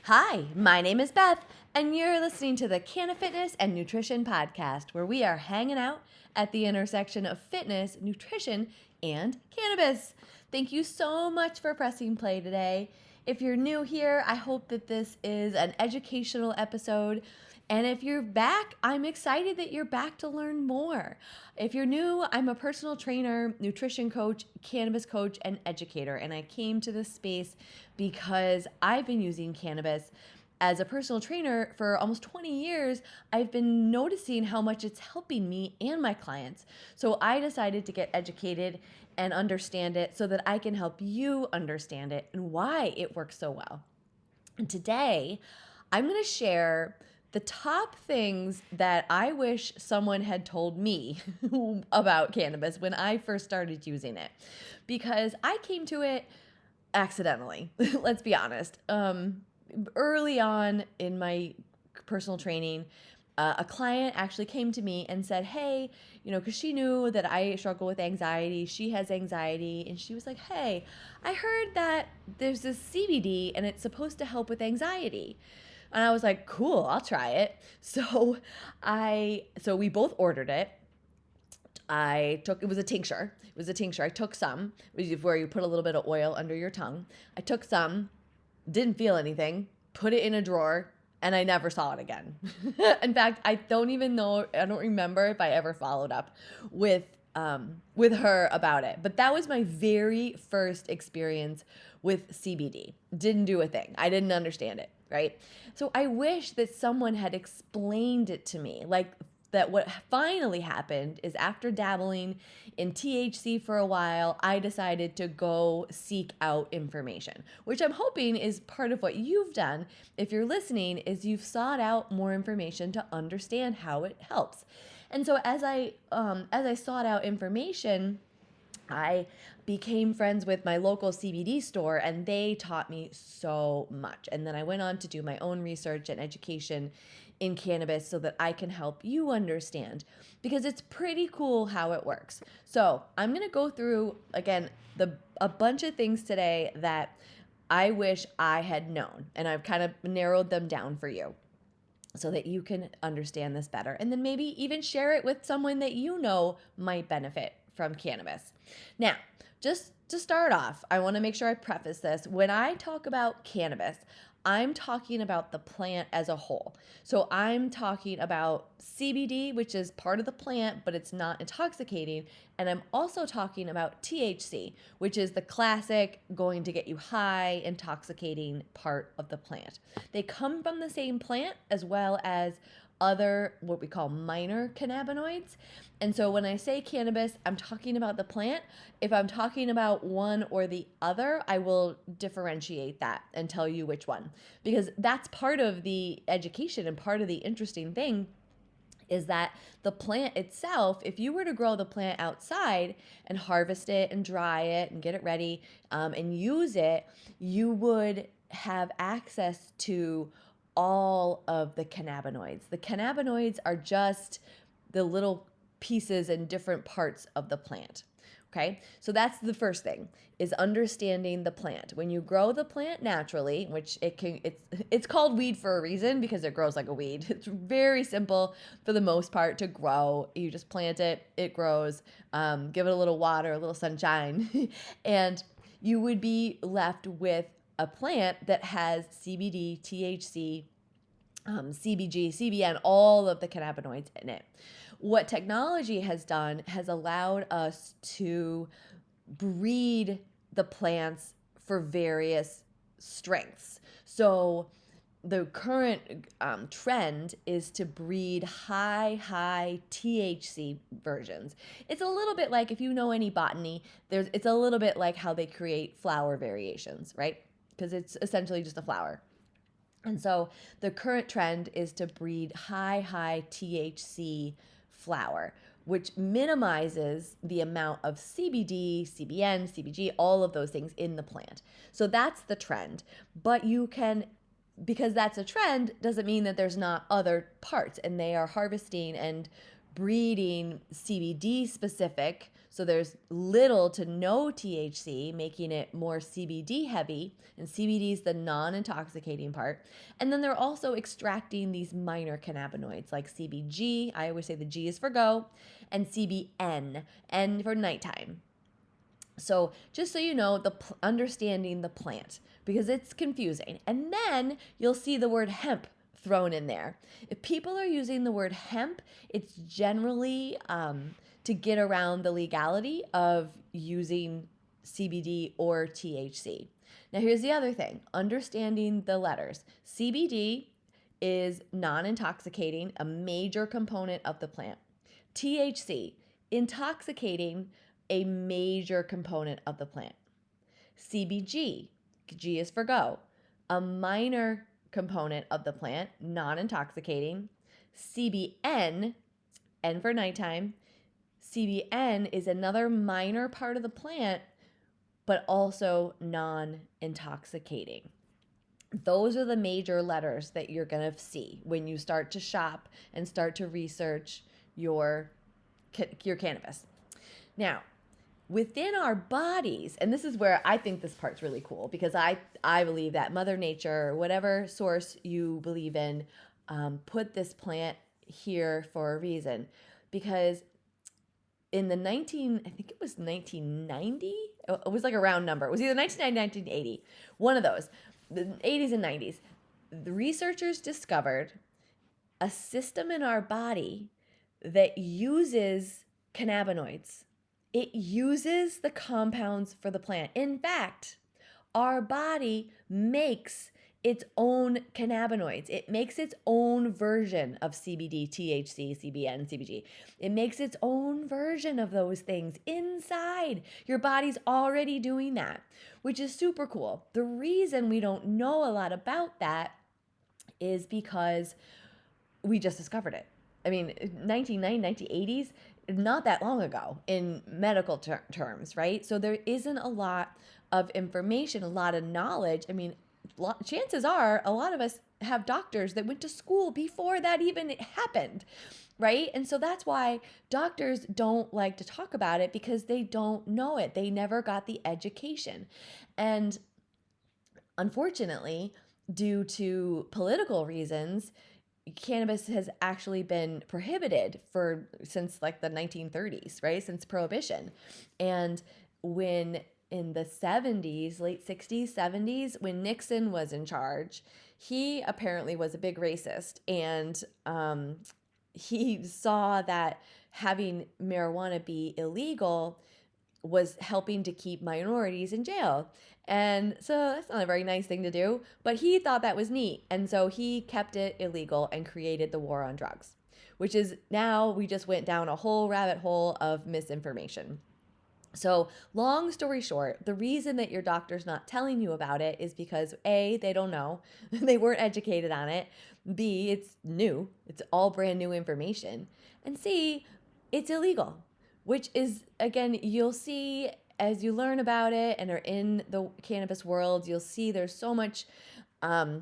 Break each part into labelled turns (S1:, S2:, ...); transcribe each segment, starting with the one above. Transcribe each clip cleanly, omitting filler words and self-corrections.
S1: Hi, my name is Beth, and you're listening to the Canna Fitness and Nutrition Podcast, where we are hanging out at the intersection of fitness, nutrition, and cannabis. Thank you so much for pressing play today. If you're new here, I hope that this is an educational episode. And if you're back, I'm excited that you're back to learn more. If you're new, I'm a personal trainer, nutrition coach, cannabis coach, and educator. And I came to this space because I've been using cannabis as a personal trainer for almost 20 years. I've been noticing how much it's helping me and my clients. So I decided to get educated and understand it so that I can help you understand it and why it works so well. And today, I'm going to share the top things that I wish someone had told me about cannabis when I first started using it, because I came to it accidentally. Let's be honest. Early on in my personal training, a client actually came to me and said, hey, because she knew that I struggle with anxiety. She has anxiety. And she was like, hey, I heard that there's this CBD and it's supposed to help with anxiety. And I was like, cool, I'll try it. So we both ordered it. It was a tincture. I took some, where you put a little bit of oil under your tongue. I took some, didn't feel anything, put it in a drawer, and I never saw it again. In fact, I don't remember if I ever followed up with her about it. But that was my very first experience with CBD. Didn't do a thing. I didn't understand it, right? So I wish that someone had explained it to me. Like, that what finally happened is, after dabbling in THC for a while, I decided to go seek out information, which I'm hoping is part of what you've done. If you're listening, is you've sought out more information to understand how it helps. And so as I sought out information, I became friends with my local CBD store, and they taught me so much. And then I went on to do my own research and education in cannabis so that I can help you understand, because it's pretty cool how it works. So I'm going to go through, again, a bunch of things today that I wish I had known, and I've kind of narrowed them down for you so that you can understand this better, and then maybe even share it with someone that you know might benefit from cannabis. Now, just to start off, I want to make sure I preface this. When I talk about cannabis, I'm talking about the plant as a whole. So I'm talking about CBD, which is part of the plant, but it's not intoxicating. And I'm also talking about THC, which is the classic going to get you high, intoxicating part of the plant. They come from the same plant, as well as other what we call minor cannabinoids. And so when I say cannabis, I'm talking about the plant. If I'm talking about one or the other, I will differentiate that and tell you which one, because that's part of the education, and part of the interesting thing is that the plant itself, if you were to grow the plant outside and harvest it and dry it and get it ready, and use it, you would have access to all of the cannabinoids. The cannabinoids are just the little pieces and different parts of the plant. Okay, so that's the first thing, is understanding the plant. When you grow the plant naturally, which it's called weed for a reason, because it grows like a weed. It's very simple for the most part to grow. You just plant it, it grows, give it a little water, a little sunshine, and you would be left with a plant that has CBD, THC, CBG, CBN, all of the cannabinoids in it. What technology has done has allowed us to breed the plants for various strengths. So the current trend is to breed high THC versions. It's a little bit like, if you know any botany, it's a little bit like how they create flower variations, right? Because it's essentially just a flower. And so the current trend is to breed high THC flower, which minimizes the amount of CBD, CBN, CBG, all of those things in the plant. So that's the trend. But you can, because that's a trend, doesn't mean that there's not other parts, and they are harvesting and breeding CBD specific So there's little to no THC, making it more CBD heavy, and CBD is the non-intoxicating part. And then they're also extracting these minor cannabinoids like CBG, I always say the G is for go, and CBN, N for nighttime. So just so you know, understanding the plant, because it's confusing. And then you'll see the word hemp thrown in there. If people are using the word hemp, it's generally to get around the legality of using CBD or THC. Now here's the other thing, understanding the letters. CBD is non-intoxicating, a major component of the plant. THC, intoxicating, a major component of the plant. CBG, G is for go, a minor component of the plant, non-intoxicating. CBN, N for nighttime. CBN is another minor part of the plant, but also non-intoxicating. Those are the major letters that you're going to see when you start to shop and start to research your cannabis. Now, within our bodies, and this is where I think this part's really cool, because I believe that Mother Nature, whatever source you believe in, put this plant here for a reason. Because in the I think it was 1990, it was like a round number. It was either 1990 or 1980, one of those, the 80s and 90s. The researchers discovered a system in our body that uses cannabinoids. It uses the compounds for the plant. In fact, our body makes its own cannabinoids. It makes its own version of CBD, THC, CBN, CBG. It makes its own version of those things inside. Your body's already doing that, which is super cool. The reason we don't know a lot about that is because we just discovered it. I mean, 1990s, 1980s, not that long ago in medical terms, right? So there isn't a lot of information, a lot of knowledge. I mean, chances are a lot of us have doctors that went to school before that even happened, right? And so that's why doctors don't like to talk about it, because they don't know it. They never got the education. And unfortunately, due to political reasons, cannabis has actually been prohibited since like the 1930s, right? Since Prohibition. And when in the 70s, late 60s, 70s, when Nixon was in charge, he apparently was a big racist. And he saw that having marijuana be illegal was helping to keep minorities in jail. And so that's not a very nice thing to do, but he thought that was neat. And so he kept it illegal and created the war on drugs, which is now we just went down a whole rabbit hole of misinformation. So long story short, the reason that your doctor's not telling you about it is because A, they don't know, they weren't educated on it. B, it's new, it's all brand new information. And C, it's illegal, which is, again, you'll see as you learn about it and are in the cannabis world, you'll see there's so much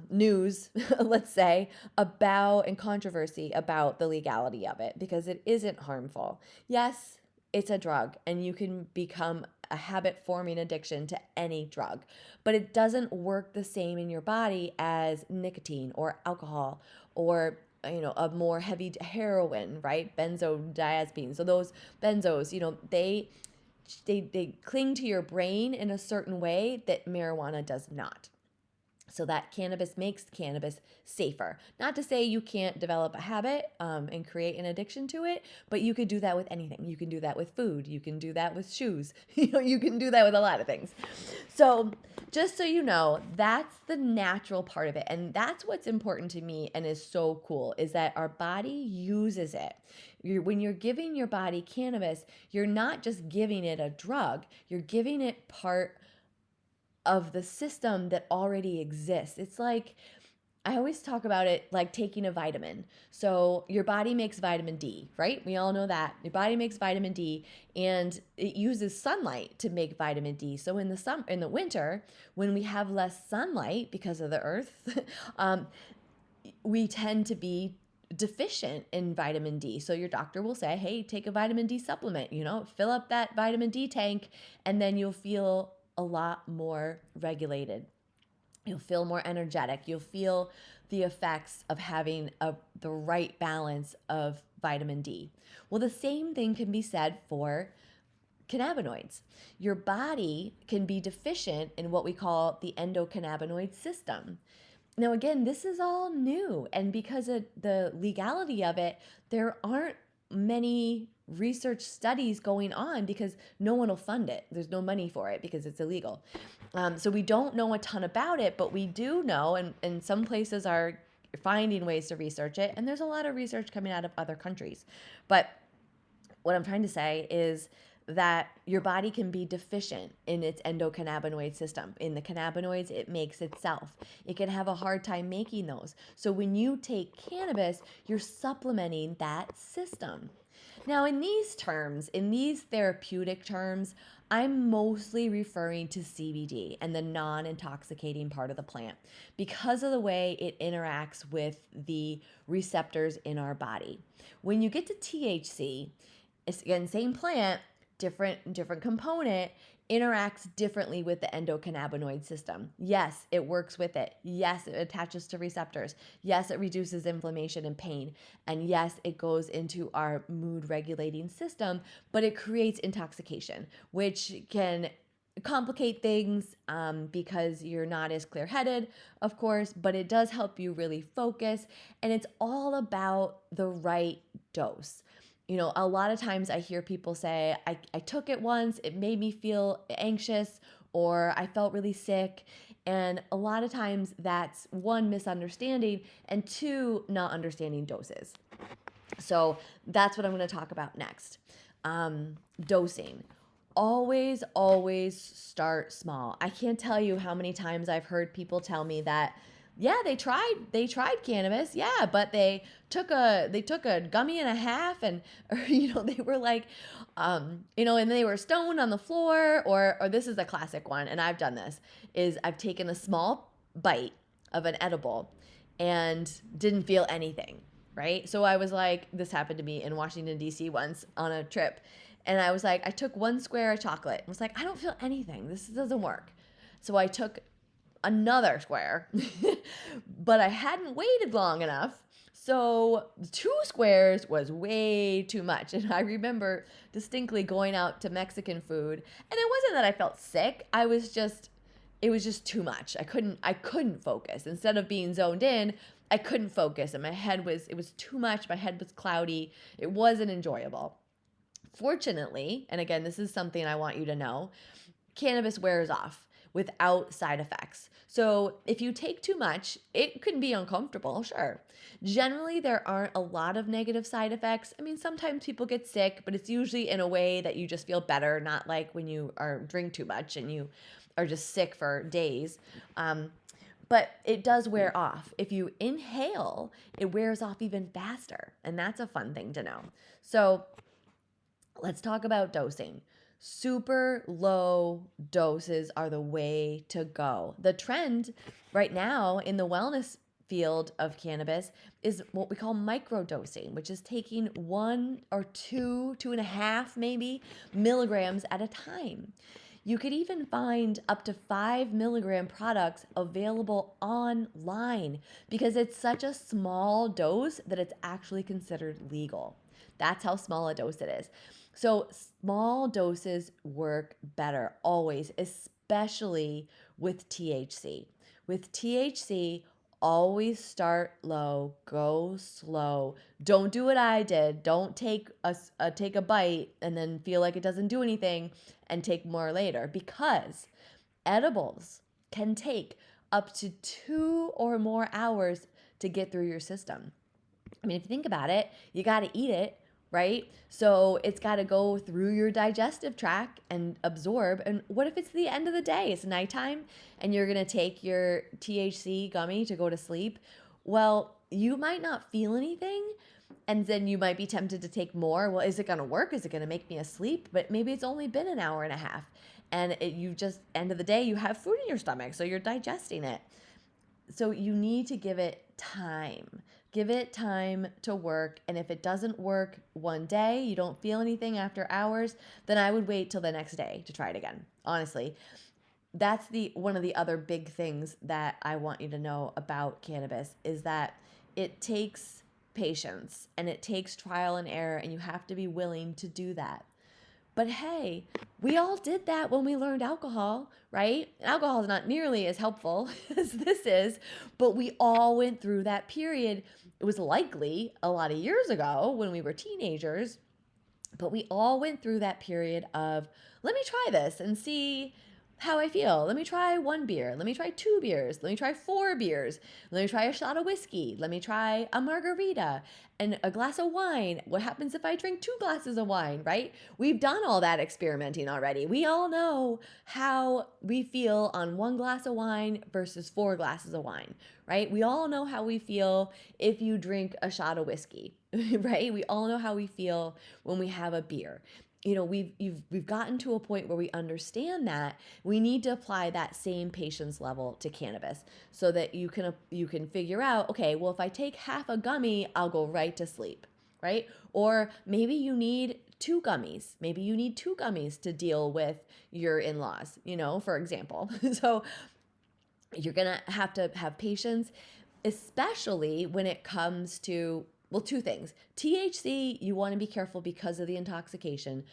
S1: news, let's say, about and controversy about the legality of it, because it isn't harmful. Yes, it's a drug and you can become a habit forming addiction to any drug, but it doesn't work the same in your body as nicotine or alcohol or a more heavy heroin, right? Benzodiazepines. So those benzos, they cling to your brain in a certain way that marijuana does not. So that cannabis makes cannabis safer. Not to say you can't develop a habit and create an addiction to it, but you could do that with anything. You can do that with food. You can do that with shoes. You can do that with a lot of things. So just so you know, that's the natural part of it. And that's what's important to me and is so cool, is that our body uses it. When you're giving your body cannabis, you're not just giving it a drug. You're giving it part of the system that already exists. It's like, I always talk about it like taking a vitamin. So your body makes vitamin D, right? We all know that. Your body makes vitamin D and it uses sunlight to make vitamin D. So in the winter, when we have less sunlight because of the earth, we tend to be deficient in vitamin D. So your doctor will say, hey, take a vitamin D supplement, fill up that vitamin D tank, and then you'll feel a lot more regulated. You'll feel more energetic. You'll feel the effects of having the right balance of vitamin D. Well, the same thing can be said for cannabinoids. Your body can be deficient in what we call the endocannabinoid system. Now, again, this is all new, and because of the legality of it, there aren't many research studies going on because no one will fund it. There's no money for it because it's illegal. So we don't know a ton about it, but we do know, and some places are finding ways to research it, and there's a lot of research coming out of other countries. But what I'm trying to say is that your body can be deficient in its endocannabinoid system. In the cannabinoids it makes itself. It can have a hard time making those. So when you take cannabis, you're supplementing that system. Now, in these terms, in these therapeutic terms, I'm mostly referring to CBD and the non-intoxicating part of the plant because of the way it interacts with the receptors in our body. When you get to THC, it's again, same plant, different component, interacts differently with the endocannabinoid system. Yes, it works with it. Yes, it attaches to receptors. Yes, it reduces inflammation and pain. And yes, it goes into our mood regulating system, but it creates intoxication, which can complicate things because you're not as clear-headed, of course, but it does help you really focus. And it's all about the right dose. A lot of times I hear people say, I took it once, it made me feel anxious, or I felt really sick. And a lot of times that's one, misunderstanding, and two, not understanding doses. So that's what I'm going to talk about next. Dosing. Always start small. I can't tell you how many times I've heard people tell me that, yeah, they tried cannabis, yeah, but they took a gummy and a half, and they were like, and they were stoned on the floor, or this is a classic one, and I've done this, is I've taken a small bite of an edible and didn't feel anything, right? So I was like, this happened to me in Washington, D.C. once on a trip, and I was like, I took one square of chocolate and was like, I don't feel anything, this doesn't work. So I took another square, but I hadn't waited long enough. So 2 squares was way too much. And I remember distinctly going out to Mexican food, and it wasn't that I felt sick. It was just too much. I couldn't focus. Instead of being zoned in, I couldn't focus, and it was too much. My head was cloudy. It wasn't enjoyable. Fortunately, and again, this is something I want you to know, cannabis wears off without side effects. So if you take too much, it can be uncomfortable, sure. Generally, there aren't a lot of negative side effects. I mean, sometimes people get sick, but it's usually in a way that you just feel better, not like when you drink too much and you are just sick for days. But it does wear off. If you inhale, it wears off even faster, and that's a fun thing to know. So let's talk about dosing. Super low doses are the way to go. The trend right now in the wellness field of cannabis is what we call microdosing, which is taking 1 or 2.5 maybe milligrams at a time. You could even find up to 5 milligram products available online because it's such a small dose that it's actually considered legal. That's how small a dose it is. So small doses work better always, especially with THC. With THC, always start low, go slow. Don't do what I did. Don't take a bite and then feel like it doesn't do anything and take more later, because edibles can take up to 2 or more hours to get through your system. I mean, if you think about it, you got to eat it, right? So it's got to go through your digestive tract and absorb. And what if it's the end of the day? It's nighttime and you're going to take your THC gummy to go to sleep. Well, you might not feel anything, and then you might be tempted to take more. Well, is it going to work? Is it going to make me asleep? But maybe it's only been an hour and a half, and you just, end of the day, you have food in your stomach, so you're digesting it. So you need to give it time. Give it time to work. And if it doesn't work one day, you don't feel anything after hours, then I would wait till the next day to try it again. Honestly, that's the one of the other big things that I want you to know about cannabis is that it takes patience and it takes trial and error, and you have to be willing to do that. But hey, we all did that when we learned alcohol, right? Alcohol is not nearly as helpful as this is, but we all went through that period. It was likely a lot of years ago when we were teenagers, but we all went through that period of, let me try this and see how I feel. Let me try one beer. Let me try two beers. Let me try four beers. Let me try a shot of whiskey. Let me try a margarita and a glass of wine. What happens if I drink two glasses of wine, right? We've done all that experimenting already. We all know how we feel on one glass of wine versus four glasses of wine, right? We all know how we feel if you drink a shot of whiskey, right? We all know how we feel when we have a beer. You know, we've gotten to a point where we understand that we need to apply that same patience level to cannabis so that you can figure out, okay, well, if I take half a gummy, I'll go right to sleep, right? Or maybe you need two gummies. Maybe you need two gummies to deal with your in-laws, you know, for example. So you're going to have patience, especially when it comes to, well, two things. THC, you want to be careful because of the intoxication.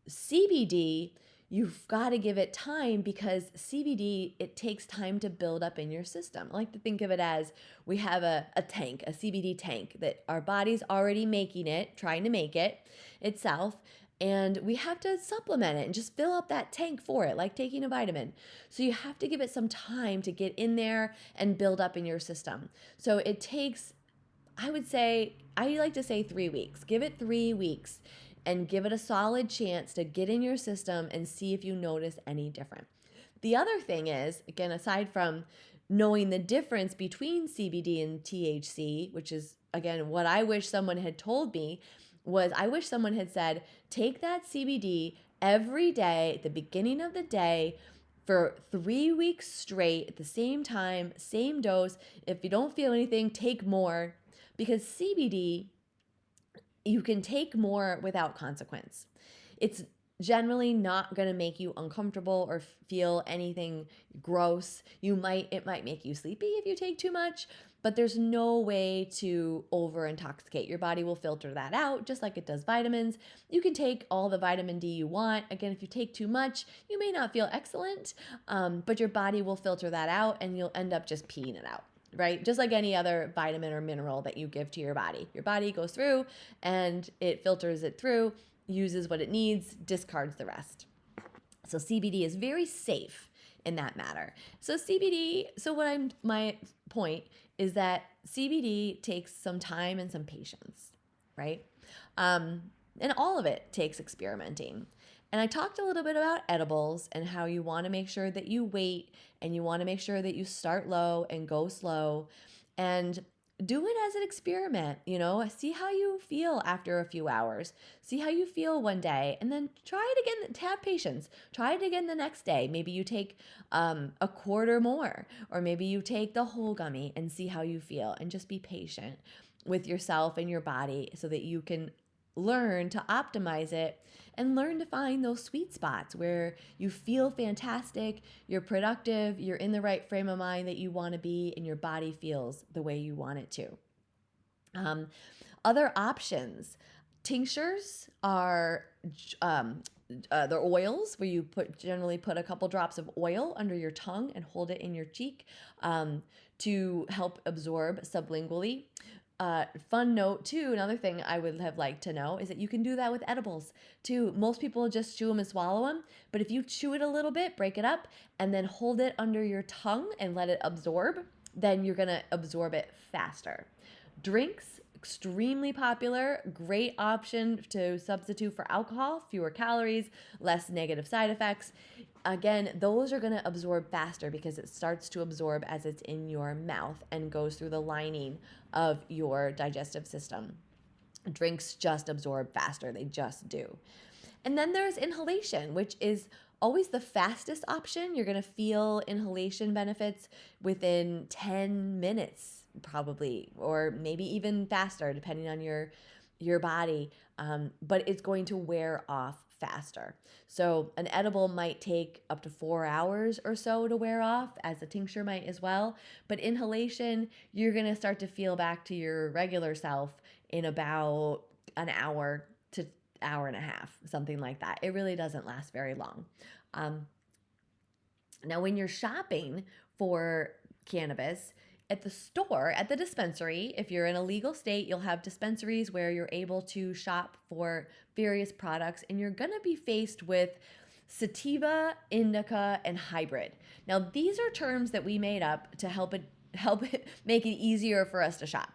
S1: CBD, you've got to give it time because CBD, it takes time to build up in your system. I like to think of it as we have a tank, a CBD tank that our body's already making it, trying to make it itself. And we have to supplement it and just fill up that tank for it, like taking a vitamin. So you have to give it some time to get in there and build up in your system. So it takes, I like to say 3 weeks. Give it 3 weeks and give it a solid chance to get in your system and see if you notice any different. The other thing is, again, aside from knowing the difference between CBD and THC, which is, again, what I wish someone had told me, was I wish someone had said, take that CBD every day at the beginning of the day for 3 weeks straight at the same time, same dose. If you don't feel anything, take more, because CBD, you can take more without consequence. It's generally not going to make you uncomfortable or feel anything gross. It might make you sleepy if you take too much, but there's no way to over intoxicate. Your body will filter that out just like it does vitamins. You can take all the vitamin D you want. Again, if you take too much, you may not feel excellent, but your body will filter that out and you'll end up just peeing it out. Right? Just like any other vitamin or mineral that you give to your body. Your body goes through and it filters it through, uses what it needs, discards the rest. So CBD is very safe in that matter. My point is that CBD takes some time and some patience, right? And all of it takes experimenting. And I talked a little bit about edibles and how you want to make sure that you wait and you want to make sure that you start low and go slow and do it as an experiment, you know, see how you feel after a few hours, see how you feel one day, and then try it again. Have patience. Try it again the next day. Maybe you take a quarter more, or maybe you take the whole gummy and see how you feel, and just be patient with yourself and your body so that you can learn to optimize it and learn to find those sweet spots where you feel fantastic, you're productive, you're in the right frame of mind that you want to be, and your body feels the way you want it to. Other options, tinctures are the oils where you generally put a couple drops of oil under your tongue and hold it in your cheek to help absorb sublingually. Fun note too, another thing I would have liked to know is that you can do that with edibles too. Most people just chew them and swallow them, but if you chew it a little bit, break it up, and then hold it under your tongue and let it absorb, then you're gonna absorb it faster. Drinks, extremely popular, great option to substitute for alcohol, fewer calories, less negative side effects. Again, those are going to absorb faster because it starts to absorb as it's in your mouth and goes through the lining of your digestive system. Drinks just absorb faster. They just do. And then there's inhalation, which is always the fastest option. You're going to feel inhalation benefits within 10 minutes probably, or maybe even faster depending on your body. But it's going to wear off faster. So an edible might take up to 4 hours or so to wear off, as a tincture might as well. But inhalation, you're going to start to feel back to your regular self in about an hour to hour and a half, something like that. It really doesn't last very long. Now, when you're shopping for cannabis at the store, at the dispensary, if you're in a legal state, you'll have dispensaries where you're able to shop for various products, and you're going to be faced with sativa, indica, and hybrid. Now, these are terms that we made up to help it make it easier for us to shop.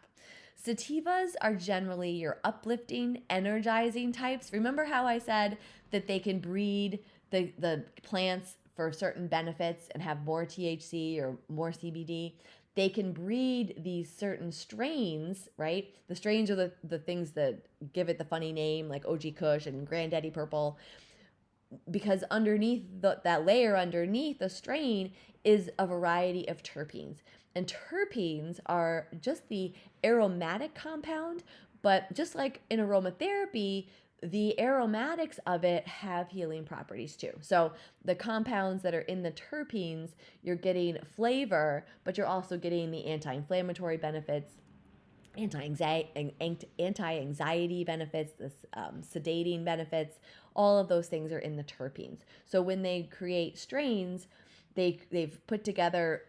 S1: Sativas are generally your uplifting, energizing types. Remember how I said that they can breed the plants for certain benefits and have more THC or more CBD? They can breed these certain strains, right? The strains are the things that give it the funny name, like OG Kush and Granddaddy Purple, because underneath that layer underneath the strain is a variety of terpenes. And terpenes are just the aromatic compound, but just like in aromatherapy, the aromatics of it have healing properties too. So the compounds that are in the terpenes, you're getting flavor, but you're also getting the anti-inflammatory benefits, anti-anxiety benefits, the sedating benefits. All of those things are in the terpenes. So when they create strains, they've put together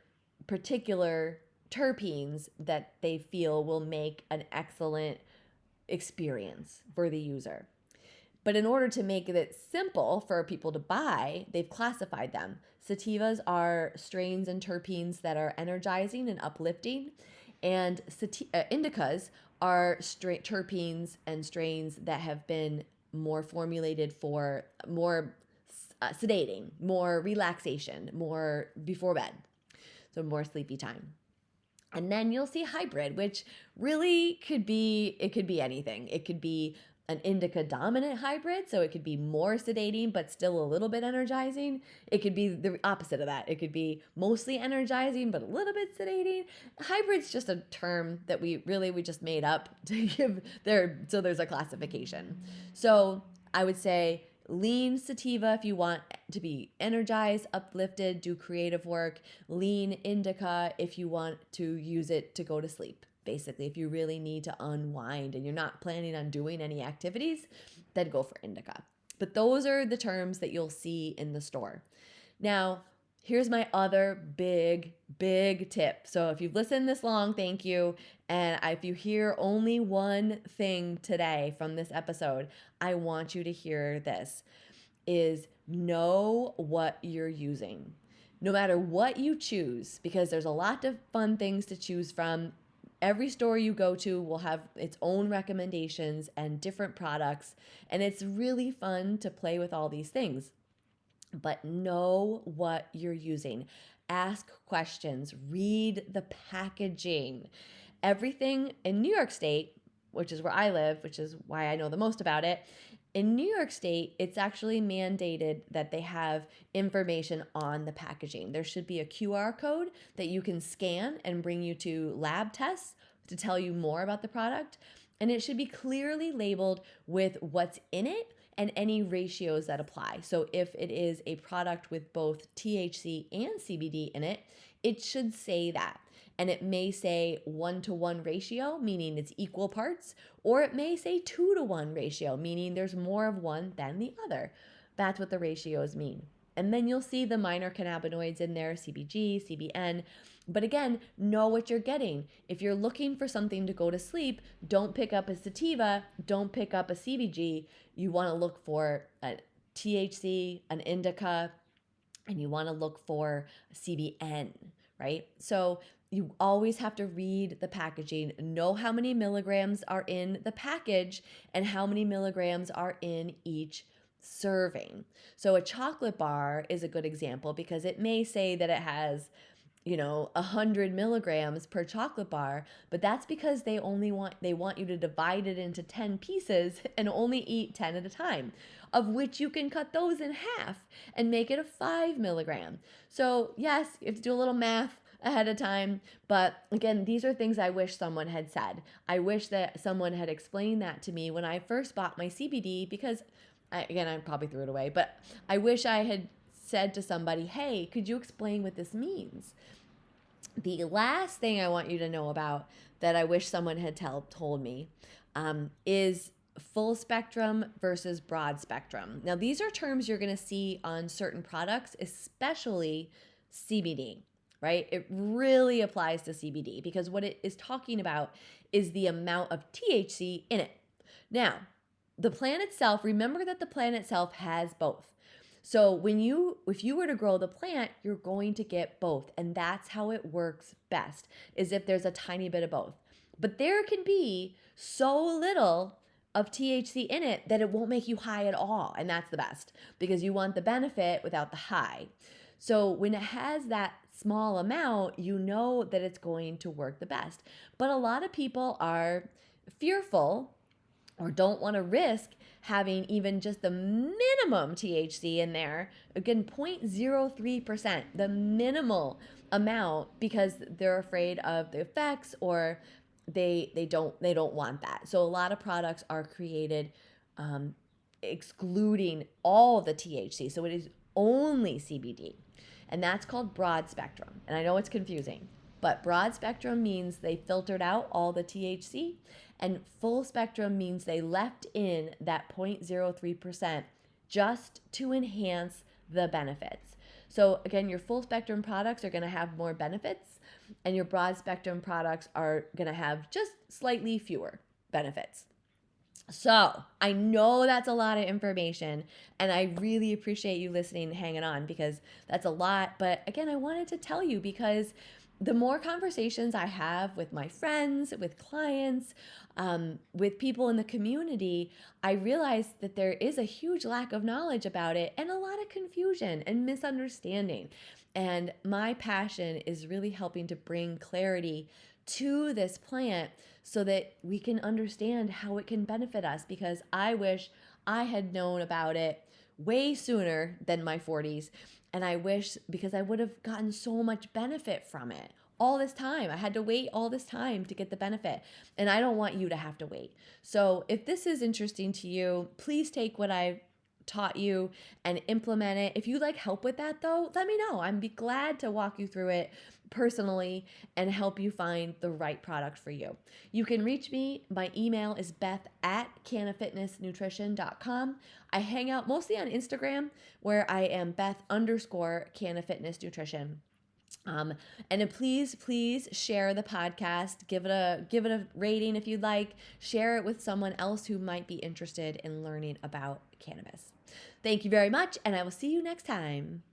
S1: particular terpenes that they feel will make an excellent experience for the user. But in order to make it simple for people to buy, they've classified them. Sativas are strains and terpenes that are energizing and uplifting, and indicas are terpenes and strains that have been more formulated for more sedating, more relaxation, more before bed, so more sleepy time. And then you'll see hybrid, which really could be anything. It could be an indica dominant hybrid, so it could be more sedating but still a little bit energizing. It could be the opposite of that. It could be mostly energizing but a little bit sedating. Hybrid's just a term that we just made up to give so there's a classification. So I would say lean sativa if you want to be energized, uplifted, do creative work. Lean indica if you want to use it to go to sleep. Basically, if you really need to unwind and you're not planning on doing any activities, then go for indica. But those are the terms that you'll see in the store. Now, here's my other big tip. So if you've listened this long, thank you. And if you hear only one thing today from this episode, I want you to hear this, is know what you're using. No matter what you choose, because there's a lot of fun things to choose from. Every store you go to will have its own recommendations and different products, and it's really fun to play with all these things. But know what you're using. Ask questions. Read the packaging. Everything in New York State, which is where I live, which is why I know the most about it, in New York State, it's actually mandated that they have information on the packaging. There should be a QR code that you can scan and bring you to lab tests to tell you more about the product. And it should be clearly labeled with what's in it and any ratios that apply. So if it is a product with both THC and CBD in it, it should say that. And it may say 1-to-1 ratio, meaning it's equal parts, or it may say 2-to-1 ratio, meaning there's more of one than the other. That's what the ratios mean. And then you'll see the minor cannabinoids in there, CBG, CBN. But again, know what you're getting. If you're looking for something to go to sleep, don't pick up a sativa, don't pick up a CBG. You want to look for a THC, an indica, and you want to look for CBN, right? So you always have to read the packaging, know how many milligrams are in the package and how many milligrams are in each serving. So a chocolate bar is a good example because it may say that it has, 100 milligrams per chocolate bar, but that's because they want you to divide it into 10 pieces and only eat 10 at a time, of which you can cut those in half and make it a 5 milligram. So yes, you have to do a little math ahead of time, but again, these are things I wish someone had said. I wish that someone had explained that to me when I first bought my CBD, because I probably threw it away, but I wish I had said to somebody, hey, could you explain what this means? The last thing I want you to know about that I wish someone had told me is full spectrum versus broad spectrum. Now, these are terms you're going to see on certain products, especially CBD, right? It really applies to CBD because what it is talking about is the amount of THC in it. Now, the plant itself, remember that the plant itself has both. So if you were to grow the plant, you're going to get both. And that's how it works best, is if there's a tiny bit of both. But there can be so little of THC in it that it won't make you high at all. And that's the best, because you want the benefit without the high. So when it has that small amount, you know that it's going to work the best. But a lot of people are fearful or don't want to risk having even just the minimum THC in there. Again, 0.03%, the minimal amount, because they're afraid of the effects, or they don't want that. So a lot of products are created excluding all the THC. So it is only CBD. And that's called broad spectrum. And I know it's confusing, but broad spectrum means they filtered out all the THC, and full spectrum means they left in that 0.03% just to enhance the benefits. So again, your full spectrum products are going to have more benefits, and your broad spectrum products are going to have just slightly fewer benefits. So I know that's a lot of information, and I really appreciate you listening and hanging on, because that's a lot. But again, I wanted to tell you because the more conversations I have with my friends, with clients, with people in the community, I realize that there is a huge lack of knowledge about it and a lot of confusion and misunderstanding. And my passion is really helping to bring clarity to this plant so that we can understand how it can benefit us, because I wish I had known about it way sooner than my 40s. And I wish, because I would have gotten so much benefit from it all this time. I had to wait all this time to get the benefit, and I don't want you to have to wait. So if this is interesting to you, please take what I've taught you and implement it. If you'd like help with that though, let me know. I'd be glad to walk you through it personally and help you find the right product for you. You can reach me. My email is beth@cannafitnessnutrition.com. I hang out mostly on Instagram, where I am Beth_cannafitnessnutrition. And then please share the podcast. Give it a rating if you'd like. Share it with someone else who might be interested in learning about cannabis. Thank you very much, and I will see you next time.